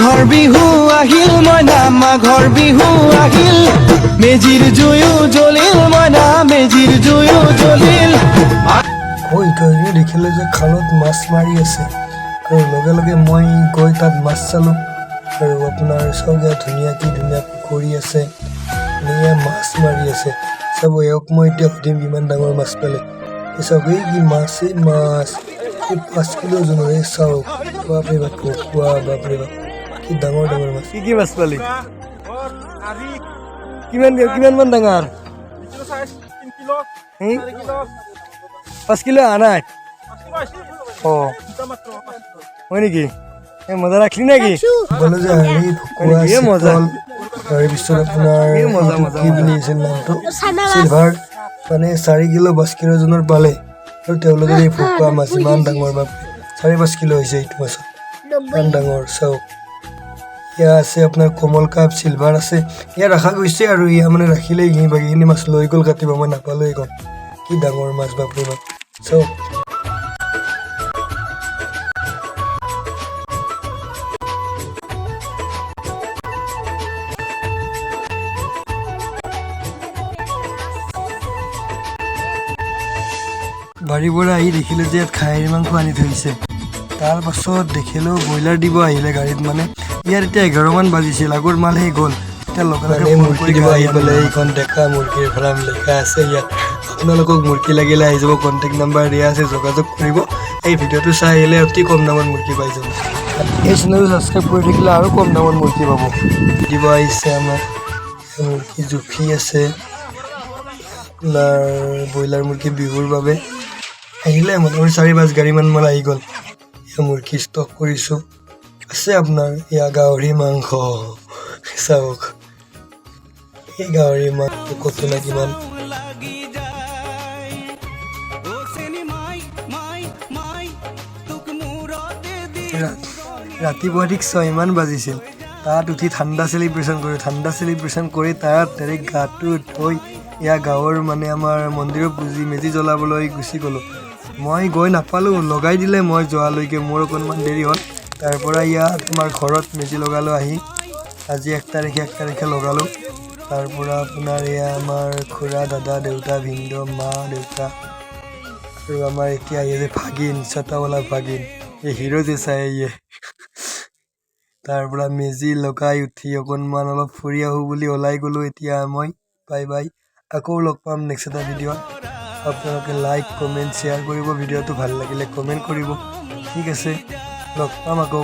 ঘৰ বিহু আহিল মইনা মাঘৰ বিহু আহিল মেজিৰ জুয়ো জ্বলিল মইনা মেজিৰ জুয়ো জ্বলিল কৈ গৈ দেখিলোঁ যে খালত মাছ মাৰি আছে আৰু লগে লগে মই গৈ তাত মাছ চালোঁ আৰু আপোনাৰ চাওক ইয়াত ধুনীয়া পুখুৰী আছে ধুনীয়া মাছ মাৰি আছে চাব এওক মই এতিয়া সুধিম কিমান ডাঙৰ মাছ পালে চাওক এই কি মাছ এই 5 কিলো ওজনৰ এই চাওক বাপৰে বাপ ভকুৱা বাপৰে বাপ কি ডাঙৰ মাছ কি মাছ পালি কিমান ডাঙৰ 5 কিলো আনাই অঁ হয় নেকি এই মজা ৰাখলি নেকি বলো যে হেৰি ভকুৱা মজা তাৰপিছত আপোনাৰ কি বুলি আছিল নামটো চিলভাৰ মানে 4 কিলো 5 কিলো ওজনৰ পালে আৰু তেওঁলোকে এই ভকুৱা মাছ ইমান ডাঙৰ বা 4-5 কিলো হৈছে এইটো মাছত ইমান ডাঙৰ চাওক ইয়া আছে আপোনাৰ কমল কাপ চিলভাৰ আছে ইয়া ৰাখা গৈছে আৰু ইয়া মানে ৰাখিলে বাকীখিনি মাছ লৈ গ'ল কাটিব মই নাপালোঁ এইখন কি ডাঙৰ মাছ বাপৰে বাপ চাওক বাৰীৰ পৰা আহি দেখিলোঁ যে ইয়াত খাহীৰ মাংস আনি থৈছে তাৰপাছত দেখিলোঁ ব্ৰইলাৰ দিব আহিলে গাড়ীত মানে ইয়াৰ এতিয়া 11 মান বাজিছিল আগৰ মাল সেই গ'ল এতিয়া লগে লগে মুৰ্গী দিব আহি পেলাই এইখন দেখা মুৰ্গীৰ ফাৰ্ম লিখা আছে ইয়াত আপোনালোকক মুৰ্গী লাগিলে আহি যাব কণ্টেক্ট নাম্বাৰ দিয়া আছে যোগাযোগ কৰিব এই ভিডিঅ'টো চাই আহিলে অতি কম দামত মুৰ্গী পাই যাব এই চেনেলটো ছাবস্ক্ৰাইব কৰি থাকিলে আৰু কম দামত মুৰ্গী পাব দিব আহিছে আমাৰ মুৰ্গী জুফি আছে আপোনাৰ ব্ৰইলাৰ মুৰ্গী বিহুৰ বাবে আহিলে মোটামুটি 4-5 গাড়ীমান মাল আহি গ'ল এয়া মুৰ্গী ষ্টক কৰিছোঁ আছে আপোনাৰ এয়া গাহৰি মাংস চাওক এই গাহৰি মাংস কত না কিমান ৰাতিপুৱা ঠিক 6 মান বাজিছিল তাত উঠি ঠাণ্ডা চেলিব্ৰেশ্যন কৰি তাত ডাইৰেক্ট গাটো ধুই এয়া গাঁৱৰ মানে আমাৰ মন্দিৰত মেজি জ্বলাবলৈ গুচি গ'লোঁ মই গৈ নাপালোঁ লগাই দিলে মই যোৱালৈকে মোৰ অকণমান দেৰি হ'ল তাৰপৰা ইয়াত আমাৰ ঘৰত মেজি লগালোঁ আহি আজি 1 তাৰিখে লগালোঁ তাৰপৰা আপোনাৰ এয়া আমাৰ খুৰা দাদা দেউতা ভিনদেউ মা দেউতা আৰু আমাৰ এতিয়া আহি আছে ভাগিন ছটাৱালা ভাগিন এই হিৰো যে চাই আহিয়ে তাৰপৰা মেজি লগাই উঠি অকণমান অলপ ফুৰি আহোঁ বুলি ওলাই গ'লোঁ এতিয়া মই বাই আকৌ লগ পাম নেক্সট এটা ভিডিঅ'ত আপোনালোকে লাইক কমেণ্ট শ্বেয়াৰ কৰিব ভিডিঅ'টো ভাল লাগিলে কমেণ্ট কৰিব ঠিক আছে লগ পাম আকৌ